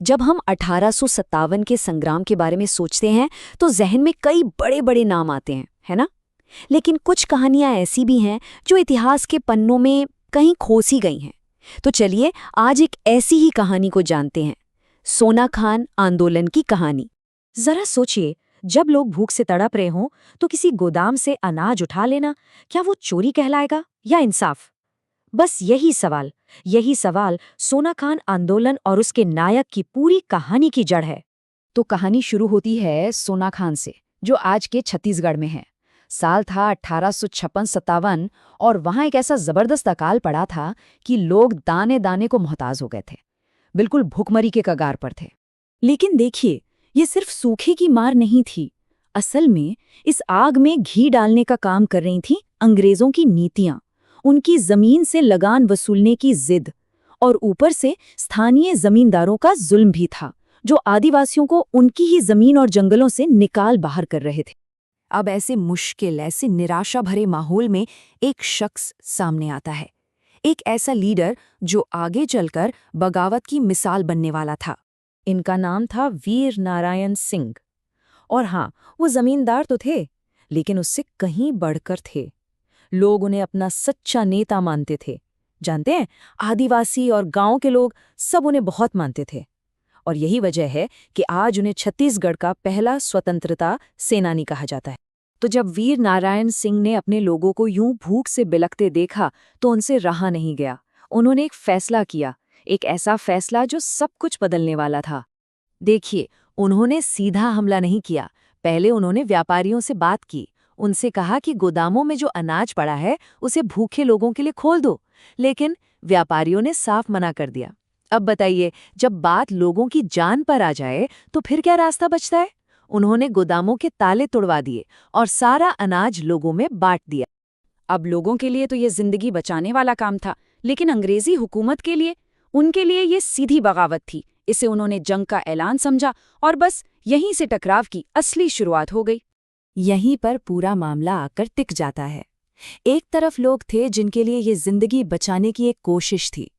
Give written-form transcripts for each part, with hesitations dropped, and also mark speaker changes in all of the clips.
Speaker 1: जब हम 1857 के संग्राम के बारे में सोचते हैं तो जहन में कई बड़े बड़े नाम आते हैं, है ना? लेकिन कुछ कहानियां ऐसी भी हैं जो इतिहास के पन्नों में कहीं खोसी गई हैं। तो चलिए आज एक ऐसी ही कहानी को जानते हैं, सोना खान आंदोलन की कहानी।
Speaker 2: जरा सोचिए, जब लोग भूख से तड़प रहे हों तो किसी गोदाम से अनाज उठा लेना, क्या वो चोरी कहलाएगा या इंसाफ? बस यही सवाल सोना खान आंदोलन और उसके नायक की पूरी कहानी की जड़ है।
Speaker 1: तो कहानी शुरू होती है सोना खान से, जो आज के छत्तीसगढ़ में है। साल था 1856-57 और वहां एक ऐसा जबरदस्त अकाल पड़ा था कि लोग दाने दाने को मोहताज हो गए थे, बिल्कुल भूखमरी के कगार पर थे।
Speaker 2: लेकिन देखिए, ये सिर्फ सूखे की मार नहीं थी। असल में इस आग में घी डालने का काम कर रही थी अंग्रेजों की नीतियां, उनकी जमीन से लगान वसूलने की जिद, और ऊपर से स्थानीय जमींदारों का जुल्म भी था, जो आदिवासियों को उनकी ही जमीन और जंगलों से निकाल बाहर कर रहे थे। अब ऐसे मुश्किल, ऐसे निराशा भरे माहौल में एक शख्स सामने आता है, एक ऐसा लीडर जो आगे चलकर बगावत की मिसाल बनने वाला था। इनका नाम था वीर नारायण सिंह। और हाँ, वो जमींदार तो थे, लेकिन उससे कहीं बढ़कर थे। लोग उन्हें अपना सच्चा नेता मानते थे। जानते हैं, आदिवासी और गांव के लोग सब उन्हें बहुत मानते थे। और यही वजह है कि आज उन्हें छत्तीसगढ़ का पहला स्वतंत्रता सेनानी कहा जाता है। तो जब वीर नारायण सिंह ने अपने लोगों को यूं भूख से बिलखते देखा तो उनसे रहा नहीं गया। उन्होंने एक फैसला किया, एक ऐसा फैसला जो सब कुछ बदलने वाला था। देखिए, उन्होंने सीधा हमला नहीं किया। पहले उन्होंने व्यापारियों से बात की, उनसे कहा कि गोदामों में जो अनाज पड़ा है उसे भूखे लोगों के लिए खोल दो। लेकिन व्यापारियों ने साफ मना कर दिया। अब बताइए, जब बात लोगों की जान पर आ जाए तो फिर क्या रास्ता बचता है? उन्होंने गोदामों के ताले तोड़वा दिए और सारा अनाज लोगों में बांट दिया। अब लोगों के लिए तो ये जिंदगी बचाने वाला काम था, लेकिन अंग्रेजी हुकूमत के लिए, उनके लिए ये सीधी बगावत थी। इसे उन्होंने जंग का ऐलान समझा और बस यहीं से टकराव की असली शुरुआत हो गई। यहीं पर पूरा मामला आकर टिक जाता है। एक तरफ लोग थे जिनके लिए ये जिंदगी बचाने की एक कोशिश थी,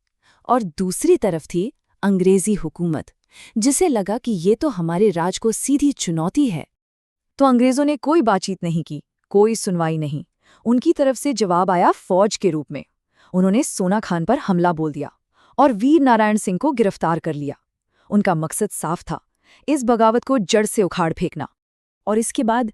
Speaker 2: और दूसरी तरफ थी अंग्रेजी हुकूमत, जिसे लगा कि ये तो हमारे राज को सीधी चुनौती है। तो अंग्रेजों ने कोई बातचीत नहीं की, कोई सुनवाई नहीं। उनकी तरफ से जवाब आया फौज के रूप में। उन्होंने सोना खान पर हमला बोल दिया और वीर नारायण सिंह को गिरफ्तार कर लिया। उनका मकसद साफ था, इस बगावत को जड़ से उखाड़ फेंकना। और इसके बाद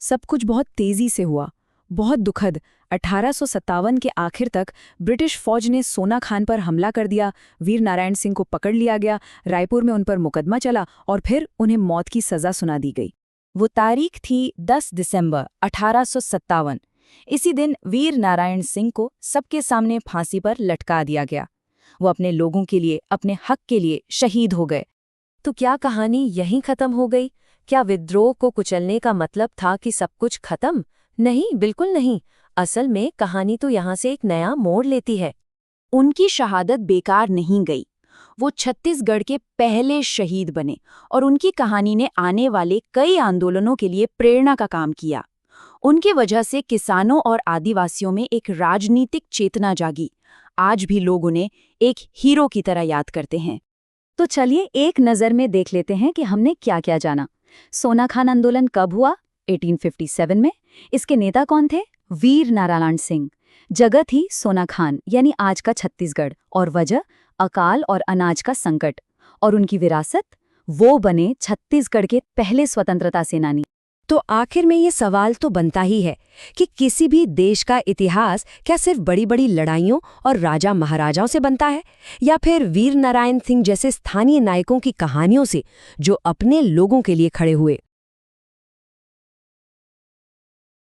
Speaker 2: सब कुछ बहुत तेजी से हुआ, बहुत दुखद। 1857 के आखिर तक ब्रिटिश फौज ने सोना खान पर हमला कर दिया, वीर नारायण सिंह को पकड़ लिया गया, रायपुर में उन पर मुकदमा चला और फिर उन्हें मौत की सजा सुना दी गई। वो तारीख थी 10 दिसंबर 1857। इसी दिन वीर नारायण सिंह को सबके सामने फांसी पर लटका दिया गया। वो अपने लोगों के लिए, अपने हक के लिए शहीद हो गए। तो क्या कहानी यहीं खत्म हो गई? क्या विद्रोह को कुचलने का मतलब था कि सब कुछ खत्म? नहीं, बिल्कुल नहीं। असल में कहानी तो यहाँ से एक नया मोड़ लेती है। उनकी शहादत बेकार नहीं गई। वो छत्तीसगढ़ के पहले शहीद बने और उनकी कहानी ने आने वाले कई आंदोलनों के लिए प्रेरणा का काम किया। उनकी वजह से किसानों और आदिवासियों में एक राजनीतिक चेतना जागी। आज भी लोग उन्हें एक हीरो की तरह याद करते हैं। तो चलिए एक नज़र में देख लेते हैं कि हमने क्या क्या जाना। सोना खान आंदोलन कब हुआ? 1857 में। इसके नेता कौन थे? वीर नारायण सिंह। जगह थी सोना खान, यानी आज का छत्तीसगढ़, और वजह अकाल और अनाज का संकट। और उनकी विरासत, वो बने छत्तीसगढ़ के पहले स्वतंत्रता सेनानी। तो आखिर में ये सवाल तो बनता ही है कि किसी भी देश का इतिहास क्या सिर्फ बड़ी बड़ी लड़ाइयों और राजा महाराजाओं से बनता है, या फिर वीर नारायण सिंह जैसे स्थानीय नायकों की कहानियों से जो अपने लोगों के लिए खड़े हुए।